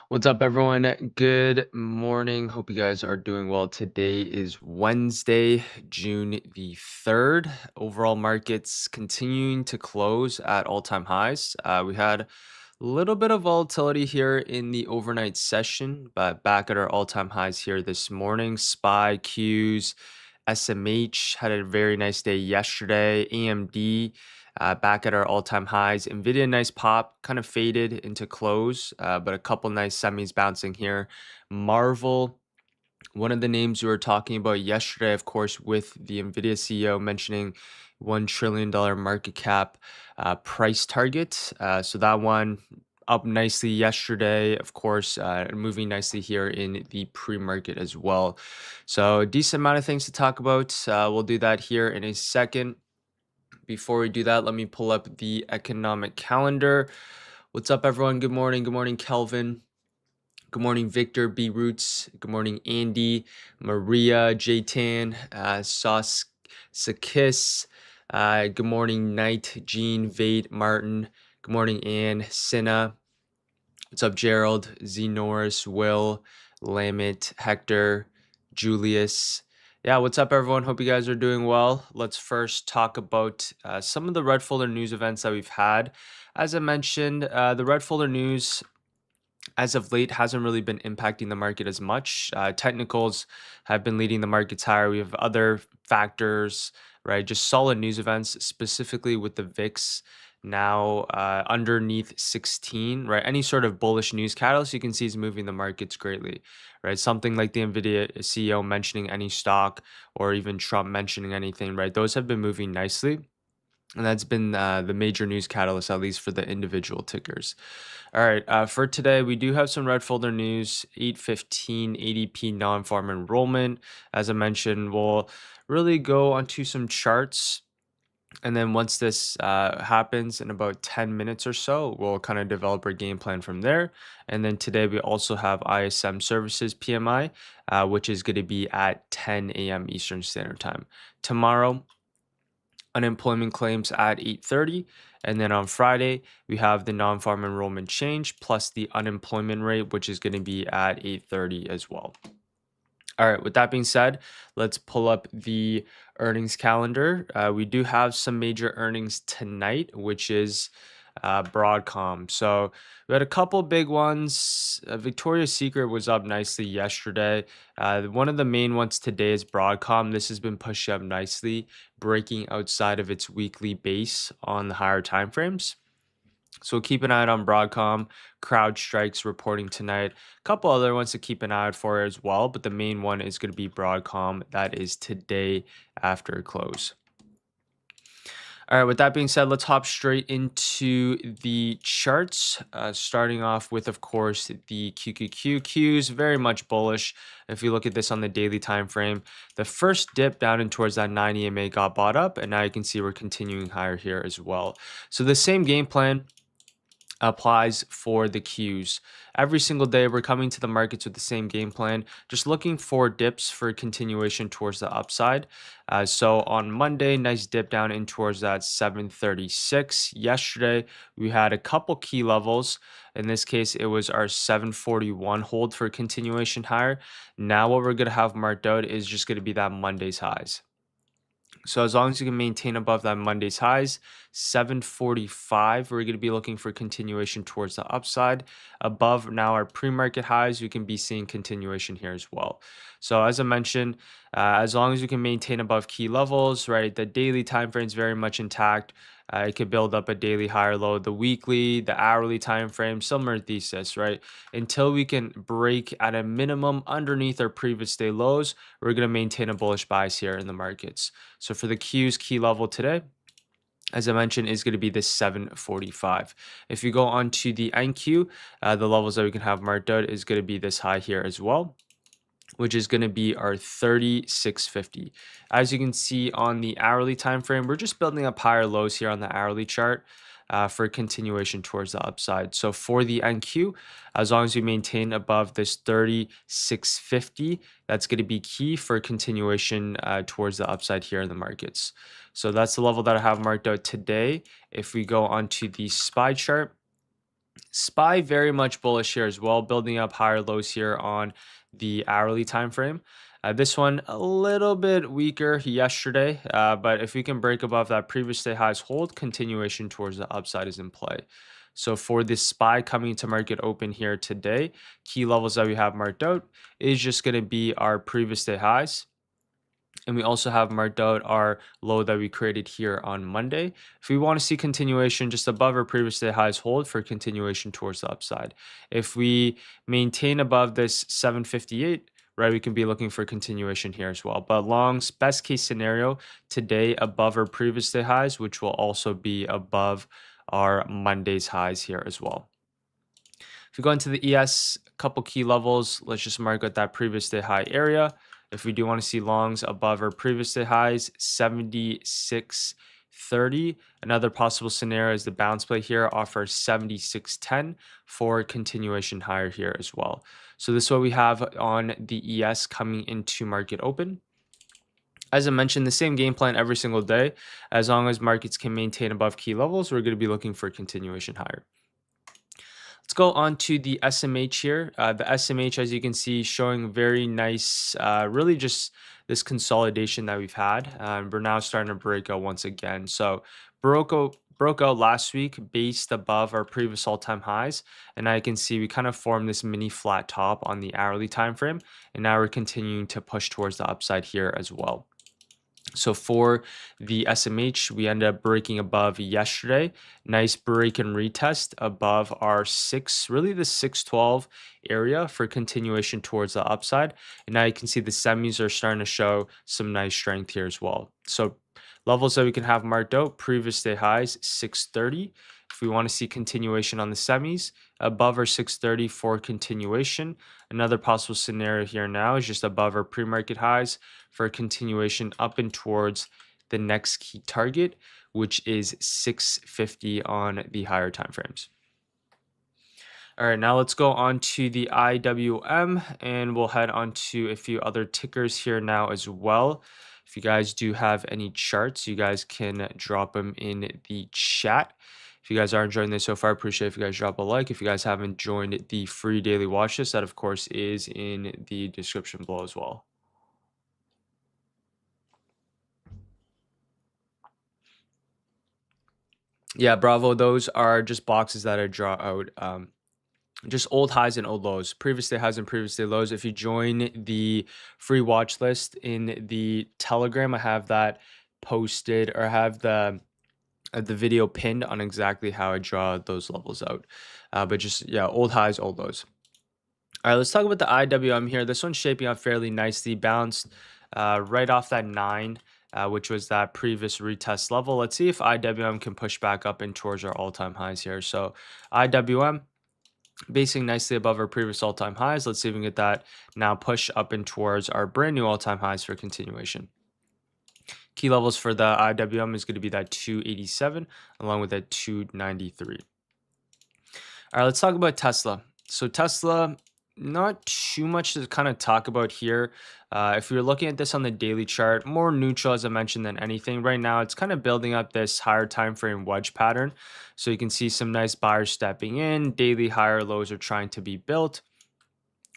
What's up, everyone? Good morning. Hope you guys are doing well. Today is Wednesday, June the 3rd. Overall markets continuing to close at all-time highs. We had a little bit of volatility here in the overnight session, but back at our all-time highs here this morning. SPY, Qs, SMH had a very nice day yesterday. AMD back at our all-time highs. Nvidia, nice pop, kind of faded into close, but a couple nice semis bouncing here. Marvel, one of the names we were talking about yesterday, of course, with the Nvidia CEO mentioning $1 trillion market cap price target. So that one up nicely yesterday, of course, moving nicely here in the pre-market as well. So a decent amount of things to talk about. We'll do that here in a second. Before we do that, let me pull up the economic calendar. What's up, everyone? Good morning. Good morning, Kelvin. Good morning, Victor B. Roots. Good morning, Andy, Maria, Jaytan, Sauce Sakis. Good morning, Knight, Jean, Vade, Martin. Good morning, Ann, Cinna. What's up, Gerald, Z. Norris, Will, Lamit, Hector, Julius. Yeah, what's up, everyone? Hope you guys are doing well. Let's first talk about some of the red folder news events that we've had. As I mentioned, the red folder news as of late hasn't really been impacting the market as much. Technicals have been leading the markets higher. We have other factors, right? Just solid news events, specifically with the VIX now underneath 16, right? Any sort of bullish news catalyst you can see is moving the markets greatly, right? Something like the Nvidia CEO mentioning any stock or even Trump mentioning anything, right? Those have been moving nicely. And that's been the major news catalyst, at least for the individual tickers. All right, for today, we do have some red folder news, 815 ADP non-farm enrollment. As I mentioned, we'll really go onto some charts. And then once this happens in about 10 minutes or so, we'll kind of develop our game plan from there. And then today we also have ISM Services PMI, which is going to be at 10 a.m. Eastern Standard Time. Tomorrow, unemployment claims at 8:30, and then on Friday we have the non-farm enrollment change plus the unemployment rate, which is going to be at 8:30 as well. All right, with that being said, let's pull up the earnings calendar. We do have some major earnings tonight, which is Broadcom. So we had a couple big ones. Victoria's Secret was up nicely yesterday. One of the main ones today is Broadcom. This has been pushed up nicely, breaking outside of its weekly base on the higher time frames. So keep an eye out on Broadcom. CrowdStrike's reporting tonight. A couple other ones to keep an eye out for as well, but the main one is going to be Broadcom. That is today after close. All right, with that being said, let's hop straight into the charts, starting off with, of course, the QQQs, very much bullish. If you look at this on the daily time frame, the first dip down in towards that 9 EMA got bought up, and now you can see we're continuing higher here as well. So the same game plan applies for the Qs. Every single day, we're coming to the markets with the same game plan, just looking for dips for continuation towards the upside. So on Monday, nice dip down in towards that 736. Yesterday, we had a couple key levels. In this case, it was our 741 hold for continuation higher. Now what we're going to have marked out is just going to be that Monday's highs. So as long as you can maintain above that Monday's highs, 745, we're going to be looking for continuation towards the upside. Above now our pre-market highs, we can be seeing continuation here as well. So as I mentioned, as long as you can maintain above key levels, right, the daily time frame is very much intact. It could build up a daily higher low, the weekly, the hourly time frame, similar thesis, right? Until we can break at a minimum underneath our previous day lows, we're going to maintain a bullish bias here in the markets. So for the Qs, key level today, as I mentioned, is going to be this 745. If you go on to the NQ, the levels that we can have marked out is going to be this high here as well, which is going to be our 3650. As you can see on the hourly time frame, we're just building up higher lows here on the hourly chart for continuation towards the upside. So for the NQ, as long as we maintain above this 3650, that's going to be key for continuation towards the upside here in the markets. So that's the level that I have marked out today. If we go onto the SPY chart, SPY very much bullish here as well, building up higher lows here on the hourly time frame. This one a little bit weaker yesterday, but if we can break above that previous day highs hold, continuation towards the upside is in play. So for this SPY coming to market open here today, key levels that we have marked out is just going to be our previous day highs. And we also have marked out our low that we created here on Monday. If we want to see continuation just above our previous day highs hold for continuation towards the upside. If we maintain above this 758, right, we can be looking for continuation here as well. But longs, best case scenario today above our previous day highs, which will also be above our Monday's highs here as well. If we go into the ES, a couple key levels, let's just mark out that previous day high area. If we do want to see longs above our previous day highs, 76.30. Another possible scenario is the bounce play here offers 76.10 for continuation higher here as well. So this is what we have on the ES coming into market open. As I mentioned, the same game plan every single day. As long as markets can maintain above key levels, we're going to be looking for continuation higher. Let's go on to the SMH here. The SMH, as you can see, showing very nice, really just this consolidation that we've had. We're now starting to break out once again. So broke out last week based above our previous all-time highs. And now you can see we kind of formed this mini flat top on the hourly time frame. And now we're continuing to push towards the upside here as well. So for the SMH, we ended up breaking above yesterday. Nice break and retest above our really the 612 area for continuation towards the upside. And now you can see the semis are starting to show some nice strength here as well. So levels that we can have marked out, previous day highs, 630. If we want to see continuation on the semis, above our 630 for continuation. Another possible scenario here now is just above our pre-market highs for a continuation up and towards the next key target, which is 650 on the higher time frames. All right, now let's go on to the IWM and we'll head on to a few other tickers here now as well. If you guys do have any charts, you guys can drop them in the chat. If you guys are enjoying this so far, appreciate if you guys drop a like. If you guys haven't joined the free daily watch list, that of course is in the description below as well. Yeah, bravo. Those are just boxes that I draw out. Just old highs and old lows, previous day highs and previous day lows. If you join the free watch list in the Telegram, I have that posted, or have the video pinned on exactly how I draw those levels out. But just, yeah, old highs, old lows. All right, let's talk about the IWM here. This one's shaping up fairly nicely, bounced right off that 9, which was that previous retest level. Let's see if IWM can push back up in towards our all-time highs here. So IWM basing nicely above our previous all-time highs. Let's see if we can get that now push up in towards our brand new all-time highs for continuation. Key levels for the IWM is going to be that 287 along with that 293. All right, let's talk about Tesla. So Tesla, not too much to kind of talk about here. If you're looking at this on the daily chart, more neutral as I mentioned than anything. Right now, it's kind of building up this higher time frame wedge pattern. So you can see some nice buyers stepping in. Daily higher lows are trying to be built.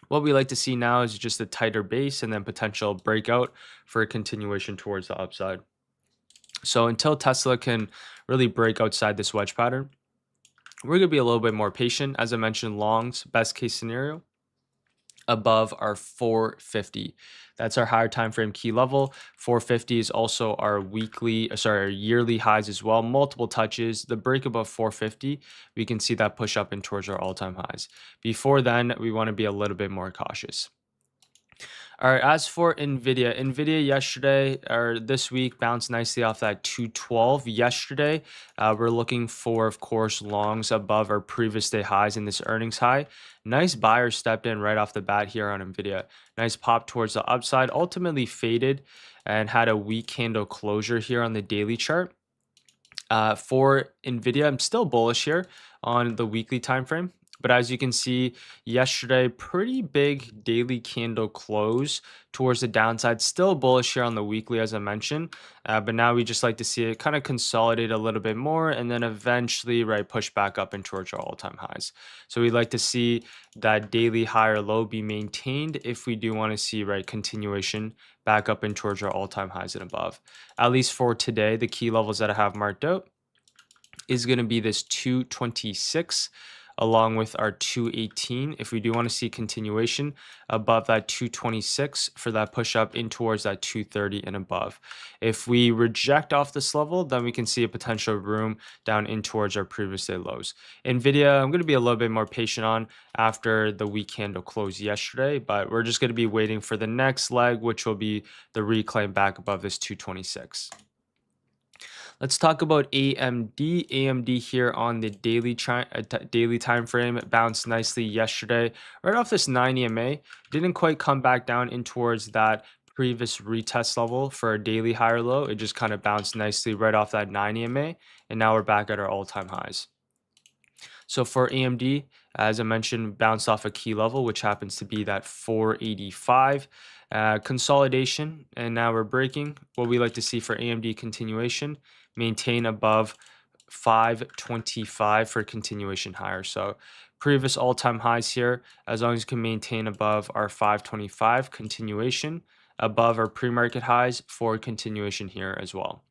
What we like to see now is just a tighter base and then potential breakout for a continuation towards the upside. So until Tesla can really break outside this wedge pattern, we're going to be a little bit more patient. As I mentioned, longs, best case scenario, above our 450. That's our higher time frame key level. 450 is also our our yearly highs as well. Multiple touches. The break above 450, we can see that push up in towards our all-time highs. Before then, we want to be a little bit more cautious. All right, as for Nvidia yesterday or this week bounced nicely off that 212 yesterday. We're looking for, of course, longs above our previous day highs in this earnings high. Nice buyer stepped in right off the bat here on Nvidia. Nice pop towards the upside, ultimately faded and had a weak candle closure here on the daily chart. For Nvidia, I'm still bullish here on the weekly time frame. But as you can see, yesterday, pretty big daily candle close towards the downside. Still bullish here on the weekly, as I mentioned. But now we just like to see it kind of consolidate a little bit more and then eventually, right, push back up and towards our all-time highs. So we'd like to see that daily high or low be maintained if we do want to see, right, continuation back up and towards our all-time highs and above. At least for today, the key levels that I have marked out is going to be this 226 along with our 218 if we do want to see continuation above that 226 for that push up in towards that 230 and above. If we reject off this level, then we can see a potential room down in towards our previous day lows. Nvidia, I'm going to be a little bit more patient on after the week candle closed yesterday, but we're just going to be waiting for the next leg, which will be the reclaim back above this 226. Let's talk about AMD. AMD here on the daily time frame. It bounced nicely yesterday, right off this 9 EMA. Didn't quite come back down in towards that previous retest level for a daily higher low. It just kind of bounced nicely right off that 9 EMA, and now we're back at our all-time highs. So for AMD, as I mentioned, bounced off a key level, which happens to be that 485 consolidation, and now we're breaking. What we like to see for AMD continuation, maintain above 525 for continuation higher. So previous all-time highs here, as long as you can maintain above our 525 continuation, above our pre-market highs for continuation here as well.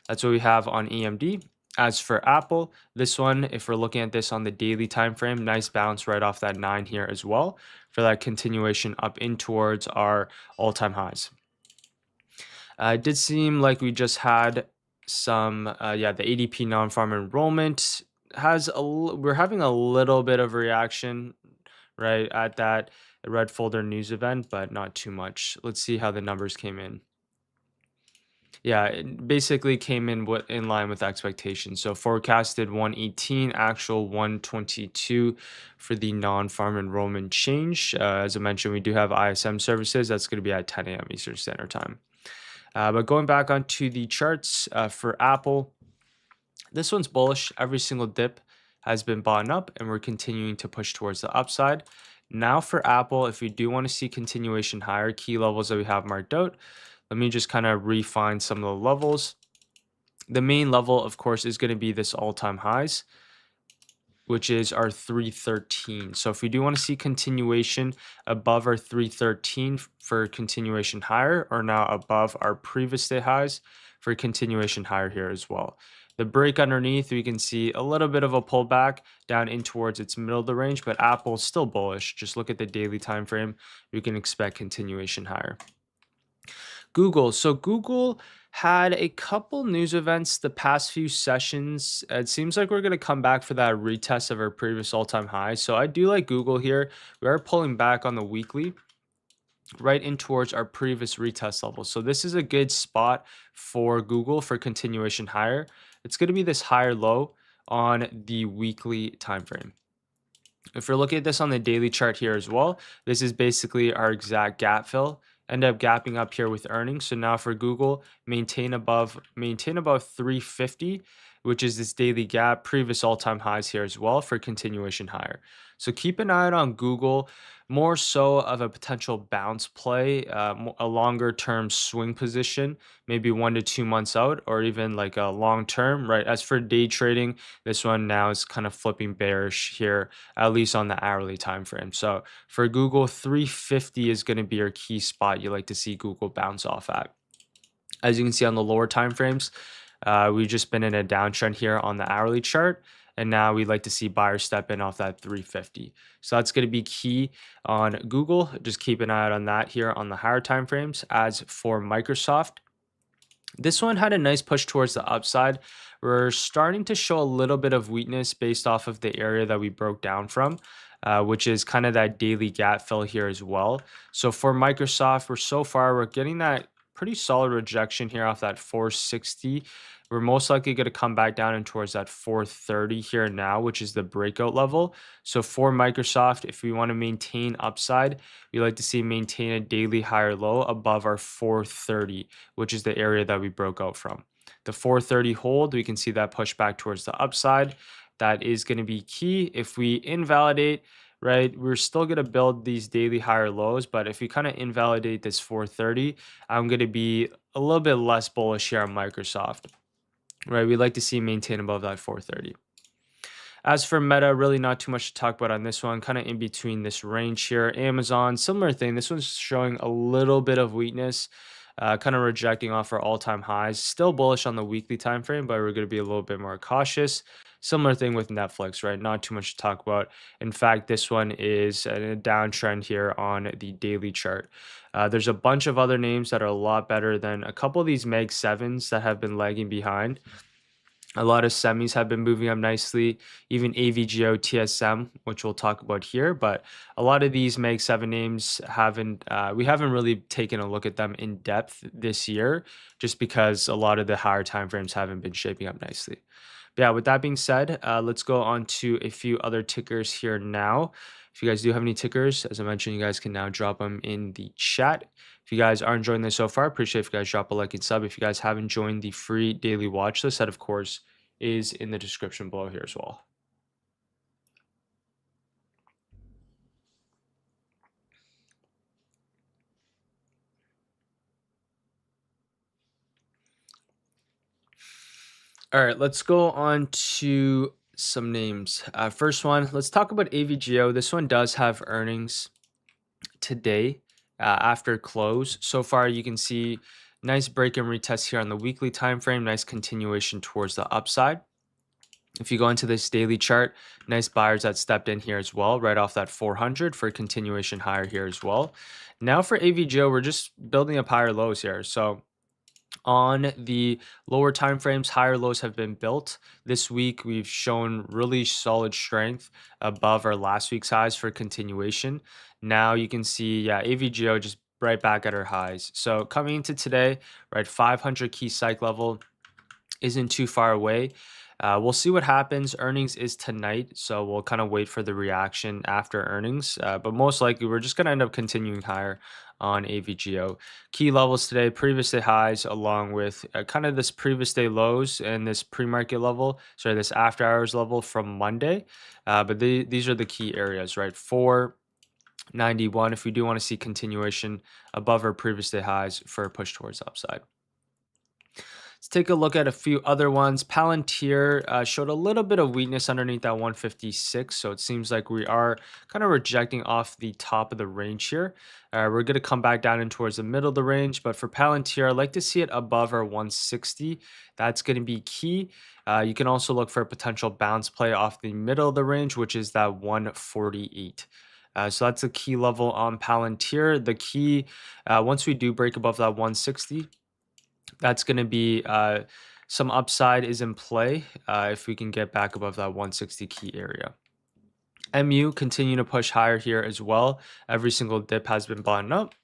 That's what we have on AMD. As for Apple, this one, if we're looking at this on the daily time frame, nice bounce right off that 9 here as well for that continuation up in towards our all-time highs. It did seem like we just had some, the ADP non-farm enrollment we're having a little bit of reaction right at that red folder news event, but not too much. Let's see how the numbers came in. Yeah, it basically came in line with expectations. So forecasted 118, actual 122 for the non-farm enrollment change. As I mentioned, we do have ISM services. That's going to be at 10 a.m. Eastern Standard Time. But going back onto the charts for Apple, this one's bullish. Every single dip has been bought up, and we're continuing to push towards the upside. Now for Apple, if we do want to see continuation higher, key levels that we have marked out, let me just kind of refine some of the levels. The main level, of course, is going to be this all-time highs, which is our 313. So if we do want to see continuation above our 313 for continuation higher, or now above our previous day highs for continuation higher here as well. The break underneath, we can see a little bit of a pullback down in towards its middle of the range, but Apple's still bullish. Just look at the daily time frame. We can expect continuation higher. Google. So Google had a couple news events the past few sessions. It seems like we're going to come back for that retest of our previous all-time high. So I do like Google here. We are pulling back on the weekly right in towards our previous retest level. So this is a good spot for Google for continuation higher. It's going to be this higher low on the weekly time frame. If we're looking at this on the daily chart here as well, this is basically our exact gap fill. End up gapping up here with earnings. So now for Google, maintain above 350, which is this daily gap, previous all-time highs here as well for continuation higher. So keep an eye out on Google, more so of a potential bounce play, a longer term swing position, maybe 1 to 2 months out, or even like a long term, right? As for day trading, this one now is kind of flipping bearish here, at least on the hourly time frame. So for Google, 350 is going to be your key spot you like to see Google bounce off at. As you can see on the lower time frames, we've just been in a downtrend here on the hourly chart, and now we'd like to see buyers step in off that 350. So that's going to be key on Google. Just keep an eye out on that here on the higher time frames. As for Microsoft, this one had a nice push towards the upside. We're starting to show a little bit of weakness based off of the area that we broke down from, which is kind of that daily gap fill here as well. So for Microsoft, we're getting that pretty solid rejection here off that 460. We're most likely going to come back down and towards that 430 here now, which is the breakout level. So for Microsoft, if we want to maintain upside, we like to see maintain a daily higher low above our 430, which is the area that we broke out from. The 430 hold, we can see that push back towards the upside. That is going to be key. If we invalidate, right, we're still going to build these daily higher lows, but if we kind of invalidate this 430, I'm going to be a little bit less bullish here on Microsoft, right? We'd like to see maintain above that 430. As for Meta, really not too much to talk about on this one, kind of in between this range here. Amazon, similar thing. This one's showing a little bit of weakness, kind of rejecting off our all-time highs. Still bullish on the weekly time frame, but we're going to be a little bit more cautious. Similar thing with Netflix, right? Not too much to talk about. In fact, this one is in a downtrend here on the daily chart. There's a bunch of other names that are a lot better than a couple of these Mag 7s that have been lagging behind. A lot of semis have been moving up nicely, even AVGO, TSM, which we'll talk about here. But a lot of these Mag 7 names we haven't really taken a look at them in depth this year, just because a lot of the higher timeframes haven't been shaping up nicely. But yeah, with that being said, let's go on to a few other tickers here now. If you guys do have any tickers, as I mentioned, you guys can now drop them in the chat. If you guys are enjoying this so far, appreciate if you guys drop a like and sub. If you guys haven't joined the free daily watch list, that of course is in the description below here as well. All right, let's go on to some names. First one, let's talk about AVGO. This one does have earnings today after close. So far, you can see nice break and retest here on the weekly time frame. Nice continuation towards the upside. If you go into this daily chart, nice buyers that stepped in here as well, right off that 400 for a continuation higher here as well. Now for AVGO, we're just building up higher lows here. So on the lower time frames, higher lows have been built. This week, we've shown really solid strength above our last week's highs for continuation. Now you can see, yeah, AVGO just right back at our highs. So coming into today, right, 500 key psych level isn't too far away. We'll see what happens. Earnings is tonight, so we'll kind of wait for the reaction after earnings. But most likely, we're just going to end up continuing higher on AVGO. Key levels today, previous day highs, along with kind of this previous day lows and this pre-market level, sorry, this after hours level from Monday. But these are the key areas, right? 491, if we do want to see continuation above our previous day highs for a push towards the upside. Let's take a look at a few other ones. Palantir showed a little bit of weakness underneath that 156, so it seems like we are kind of rejecting off the top of the range here. We're going to come back down in towards the middle of the range, but for Palantir, I'd like to see it above our 160. That's going to be key. You can also look for a potential bounce play off the middle of the range, which is that 148. So that's a key level on Palantir. The key, once we do break above that 160, that's going to be some upside is in play if we can get back above that 160 key area. MU continue to push higher here as well. Every single dip has been bottomed up.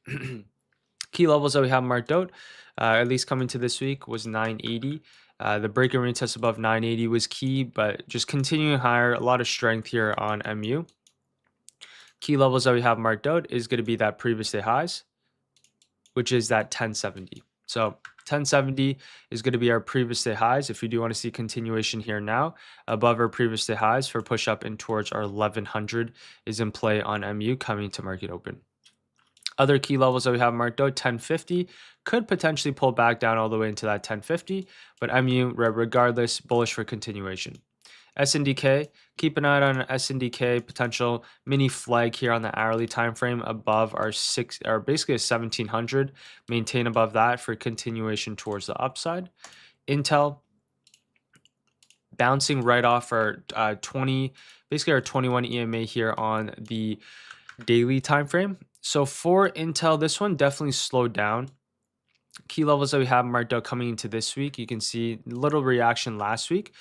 Key levels that we have marked out, at least coming to this week, was 980. The break and retest above 980 was key, but just continuing higher. A lot of strength here on MU. Key levels that we have marked out is going to be that previous day highs, which is that 1070. So 1070 is going to be our previous day highs. If you do want to see continuation here now, above our previous day highs for push up in towards our 1100 is in play on MU coming to market open. Other key levels that we have marked out, 1050 could potentially pull back down all the way into that 1050, but MU regardless bullish for continuation. SNDK, keep an eye on SNDK potential mini flag here on the hourly time frame above our basically a 1700. Maintain above that for continuation towards the upside. Intel bouncing right off our 21 EMA here on the daily time frame. So for Intel, this one definitely slowed down. Key levels that we have marked out coming into this week, you can see little reaction last week.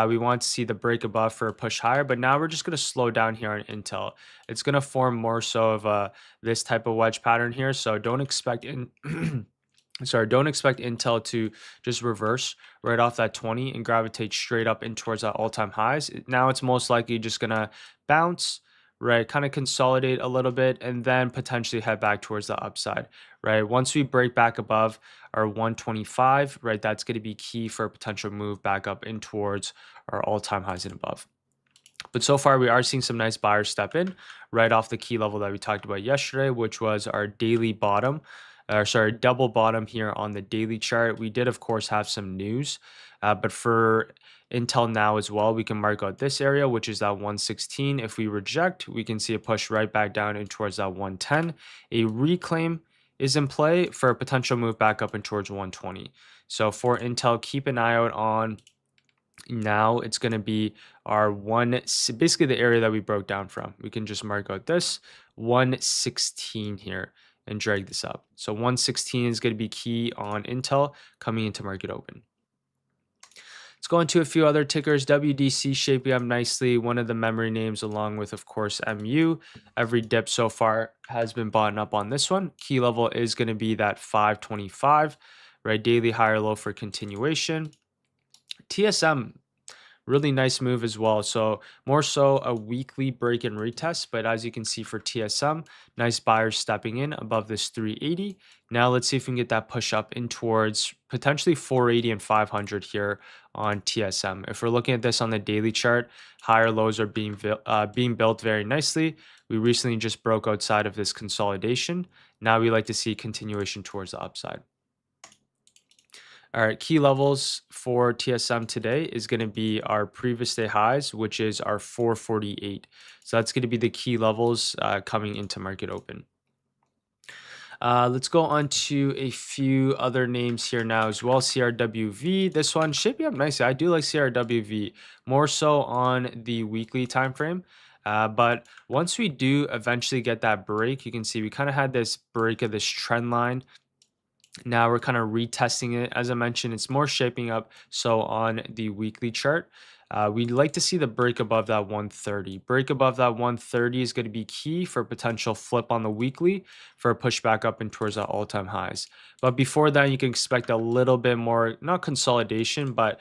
We want to see the break above for a push higher, but now we're just going to slow down here on Intel. It's going to form more so of this type of wedge pattern here. So don't expect don't expect Intel to just reverse right off that 20 and gravitate straight up in towards that all-time highs. Now it's most likely just going to bounce, right? Kind of consolidate a little bit and then potentially head back towards the upside, right? Once we break back above our 125, right, that's going to be key for a potential move back up in towards our all-time highs and above. But so far, we are seeing some nice buyers step in right off the key level that we talked about yesterday, which was our daily bottom, or sorry, double bottom here on the daily chart. We did, of course, have some news, but for Intel now as well, we can mark out this area, which is that 116. If we reject, we can see a push right back down in towards that 110. A reclaim is in play for a potential move back up in towards 120. So for Intel, keep an eye out on now it's going to be our basically the area that we broke down from. We can just mark out this 116 here and drag this up. So 116 is going to be key on Intel coming into market open. Let's go into a few other tickers. WDC shaping up nicely. One of the memory names along with, of course, MU. Every dip so far has been bought up on this one. Key level is going to be that 525, right? Daily higher low for continuation. TSM, really nice move as well. So more so a weekly break and retest, but as you can see for TSM, nice buyers stepping in above this 380. Now let's see if we can get that push up in towards potentially 480 and 500 here on TSM. If we're looking at this on the daily chart, higher lows are being built very nicely. We recently just broke outside of this consolidation. Now we like to see continuation towards the upside. All right, key levels for TSM today is going to be our previous day highs, which is our 448. So that's going to be the key levels coming into market open. Let's go on to a few other names here now as well. CRWV, this one shaping up nicely. I do like CRWV more so on the weekly time frame. But once we do eventually get that break, you can see we kind of had this break of this trend line. Now we're kind of retesting it. As I mentioned, it's more shaping up. So on the weekly chart, we'd like to see the break above that 130. Break above that 130 is going to be key for potential flip on the weekly for a pushback up and towards our all-time highs. But before that, you can expect a little bit more, not consolidation, but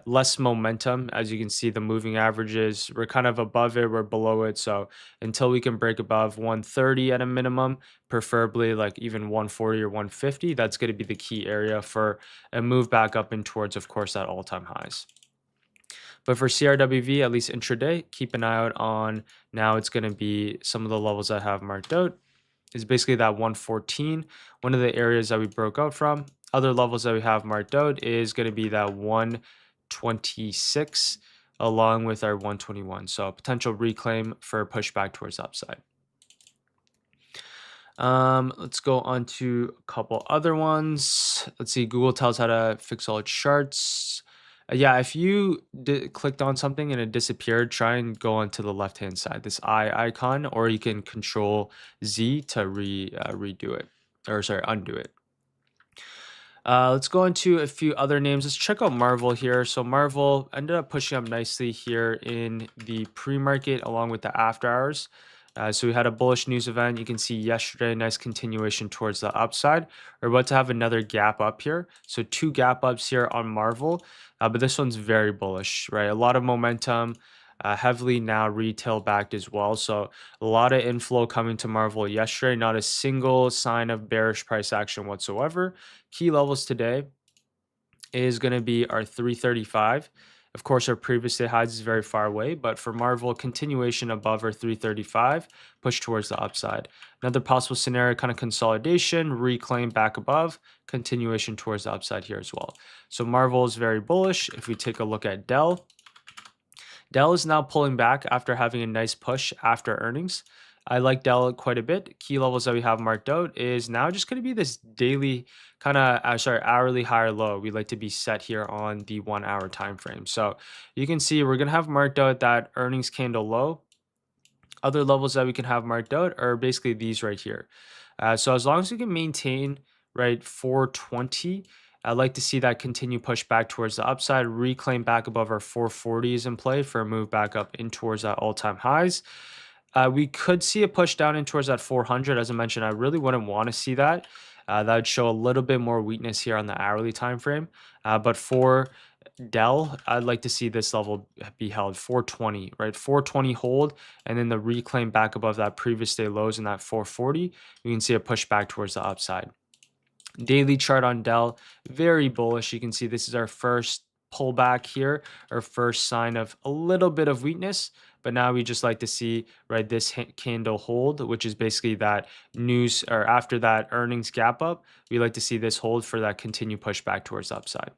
less momentum. As you can see, the moving averages, we're kind of above it, we're below it. So until we can break above 130 at a minimum, preferably like even 140 or 150, that's going to be the key area for a move back up and towards, of course, that all-time highs. But for CRWV, at least intraday, keep an eye out on, now it's going to be some of the levels I have marked out is basically that 114, one of the areas that we broke out from. Other levels that we have marked out is going to be that 126 along with our 121. So potential reclaim for a pushback towards the upside. Let's go on to a couple other ones. Let's see, Google tells how to fix all its charts. Yeah, if you clicked on something and it disappeared, try and go onto the left-hand side, this eye icon, or you can Control Z to redo it, or sorry, undo it. Let's go into a few other names. Let's check out Marvel here. So Marvel ended up pushing up nicely here in the pre-market along with the after hours. So we had a bullish news event. You can see yesterday, nice continuation towards the upside. We're about to have another gap up here. So two gap ups here on Marvel, but this one's very bullish, right? A lot of momentum, heavily now retail backed as well. So a lot of inflow coming to Marvel yesterday, not a single sign of bearish price action whatsoever. Key levels today is going to be our 335. Of course, our previous day highs is very far away, but for Marvel, continuation above our 335, push towards the upside. Another possible scenario, kind of consolidation, reclaim back above, continuation towards the upside here as well. So Marvel is very bullish. If we take a look at Dell, Dell is now pulling back after having a nice push after earnings. I like Dell quite a bit. Key levels that we have marked out is now just going to be this daily kind of, hourly higher low. We like to be set here on the 1 hour time frame. So you can see we're going to have marked out that earnings candle low. Other levels that we can have marked out are basically these right here. So as long as we can maintain, right, 420, I'd like to see that continue push back towards the upside, reclaim back above our 440s in play for a move back up in towards that all-time highs. We could see a push down in towards that 400. As I mentioned, I really wouldn't want to see that. That would show a little bit more weakness here on the hourly time frame. But for Dell, I'd like to see this level be held 420, right? 420 hold, and then the reclaim back above that previous day lows in that 440. We can see a push back towards the upside. Daily chart on Dell, very bullish. You can see this is our first pullback here, our first sign of a little bit of weakness. But now we just like to see, right, this candle hold, which is basically that news, or after that earnings gap up, we like to see this hold for that continued pushback towards the upside.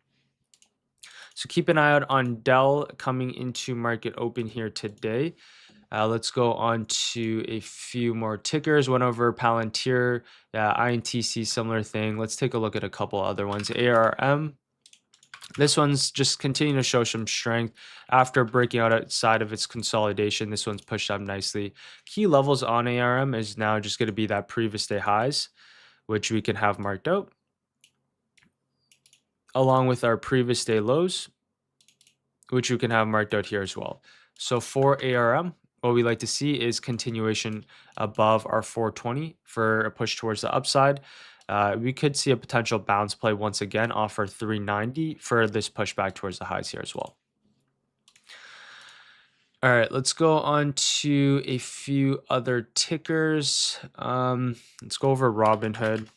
So keep an eye out on Dell coming into market open here today. Let's go on to a few more tickers. Went over Palantir, INTC, similar thing. Let's take a look at a couple other ones. ARM. This one's just continuing to show some strength after breaking out outside of its consolidation. This one's pushed up nicely. Key levels on ARM is now just going to be that previous day highs, which we can have marked out, along with our previous day lows, which we can have marked out here as well. So for ARM, what we like to see is continuation above our 420 for a push towards the upside. We could see a potential bounce play once again off our 390 for this pushback towards the highs here as well. All right, let's go on to a few other tickers. Let's go over Robinhood.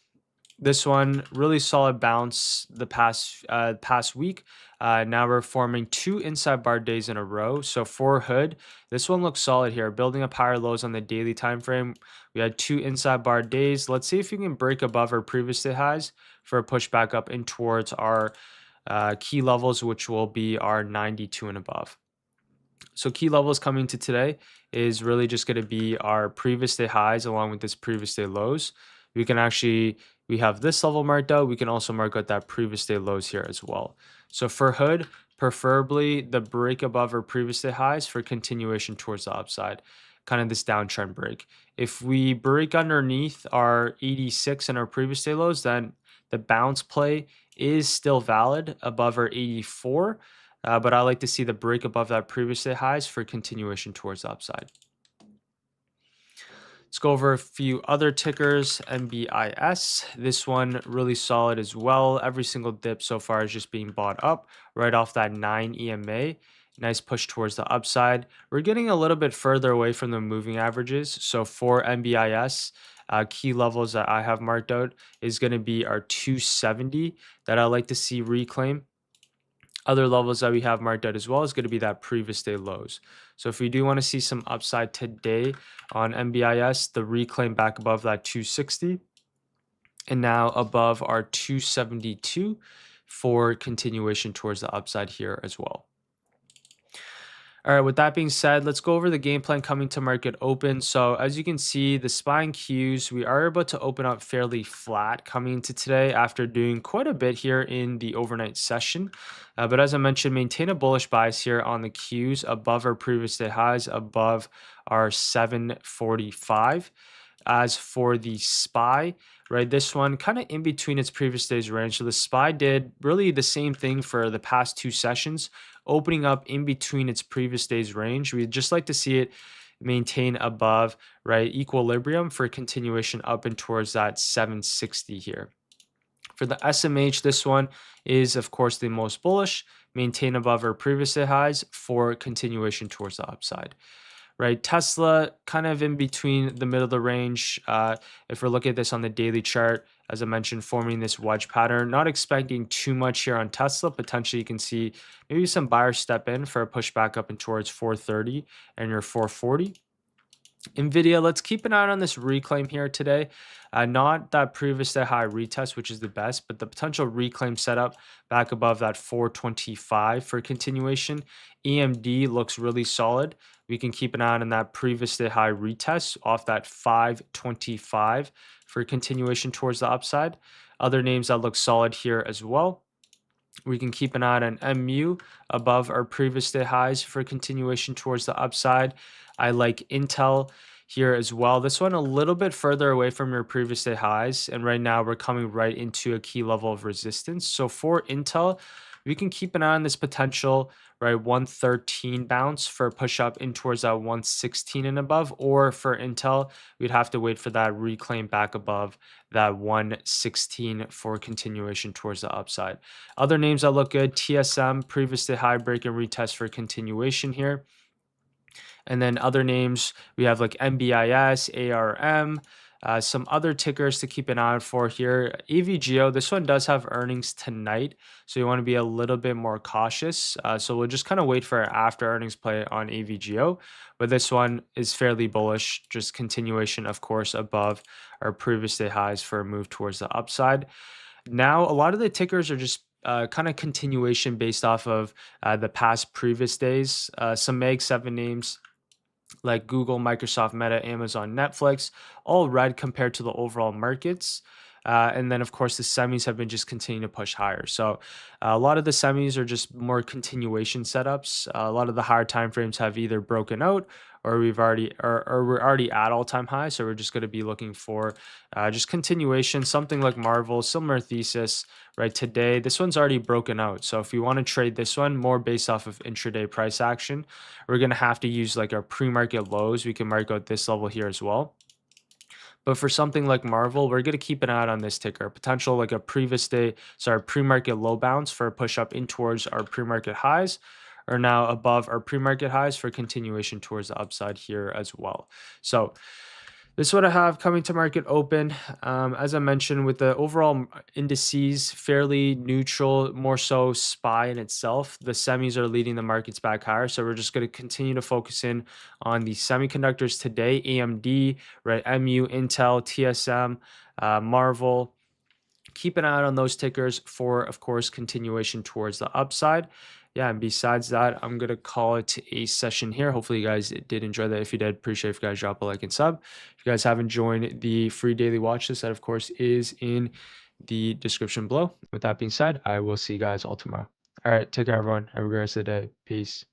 This one, really solid bounce the past week. Now we're forming 2 inside bar days in a row. So for Hood, this one looks solid here, building up higher lows on the daily time frame. We had 2 inside bar days. Let's see if we can break above our previous day highs for a push back up in towards our key levels, which will be our 92 and above. So key levels coming to today is really just going to be our previous day highs along with this previous day lows. We have this level marked out. We can also mark out that previous day lows here as well. So for Hood, preferably the break above our previous day highs for continuation towards the upside, kind of this downtrend break. If we break underneath our 86 and our previous day lows, then the bounce play is still valid above our 84. But I like to see the break above that previous day highs for continuation towards the upside. Let's go over a few other tickers. MBIS, this one really solid as well. Every single dip so far is just being bought up right off that 9 EMA. Nice push towards the upside. We're getting a little bit further away from the moving averages. So for MBIS, key levels that I have marked out is going to be our 270 that I like to see reclaim. Other levels that we have marked out as well is going to be that previous day lows. So if we do want to see some upside today on MBIS, the reclaim back above that 260 and now above our 272 for continuation towards the upside here as well. All right, with that being said, let's go over the game plan coming to market open. So as you can see, the SPY and Qs, we are about to open up fairly flat coming into today after doing quite a bit here in the overnight session. But as I mentioned, maintain a bullish bias here on the Qs above our previous day highs, above our 745. As for the SPY, right, this one kind of in between its previous day's range. So the SPY did really the same thing for the past 2 sessions, opening up in between its previous day's range. We'd just like to see it maintain above, right, equilibrium for continuation up and towards that 760 here. For the SMH, this one is, of course, the most bullish, maintain above our previous day highs for continuation towards the upside. Right, Tesla kind of in between the middle of the range. If we're looking at this on the daily chart, as I mentioned, forming this wedge pattern, not expecting too much here on Tesla. Potentially you can see maybe some buyers step in for a pushback up and towards 430 and your 440. Nvidia, let's keep an eye on this reclaim here today. Not that previous day high retest, which is the best, but the potential reclaim setup back above that 425 for continuation. AMD looks really solid. We can keep an eye on that previous day high retest off that 525 for continuation towards the upside. Other names that look solid here as well. We can keep an eye on MU above our previous day highs for continuation towards the upside. I like Intel here as well. This one a little bit further away from your previous day highs. And right now we're coming right into a key level of resistance. So for Intel, we can keep an eye on this potential right? 113 bounce for a push up in towards that 116 and above, or for Intel, we'd have to wait for that reclaim back above that 116 for continuation towards the upside. Other names that look good: TSM, previous day high break and retest for continuation here. And then other names, we have like MBIS, ARM, some other tickers to keep an eye out for here. AVGO, this one does have earnings tonight, so you want to be a little bit more cautious. So we'll just kind of wait for after earnings play on AVGO. But this one is fairly bullish, just continuation, of course, above our previous day highs for a move towards the upside. Now, a lot of the tickers are just kind of continuation based off of the past previous days. Some Mag 7 names like Google, Microsoft, Meta, Amazon, Netflix, all red compared to the overall markets. And then, of course, the semis have been just continuing to push higher. So a lot of the semis are just more continuation setups. A lot of the higher time frames have either broken out or we're already at all-time high. So we're just going to be looking for just continuation, something like Marvel, similar thesis, right? Today, this one's already broken out. So if you want to trade this one more based off of intraday price action, we're going to have to use like our pre-market lows. We can mark out this level here as well. But for something like Marvel, we're going to keep an eye on this ticker. Potential like a pre-market low bounce for a push up in towards our pre-market highs, or now above our pre-market highs for continuation towards the upside here as well. So this is what I have coming to market open. As I mentioned, with the overall indices fairly neutral, more so SPY in itself, the semis are leading the markets back higher. So we're just going to continue to focus in on the semiconductors today: AMD, right? MU, Intel, TSM, Marvel. Keep an eye out on those tickers for, of course, continuation towards the upside. Yeah, and besides that, I'm going to call it a session here. Hopefully you guys did enjoy that. If you did, appreciate if you guys drop a like and sub. If you guys haven't joined the free daily watch list, that of course is in the description below. With that being said, I will see you guys all tomorrow. All right, take care, everyone. Have a great rest of the day. Peace.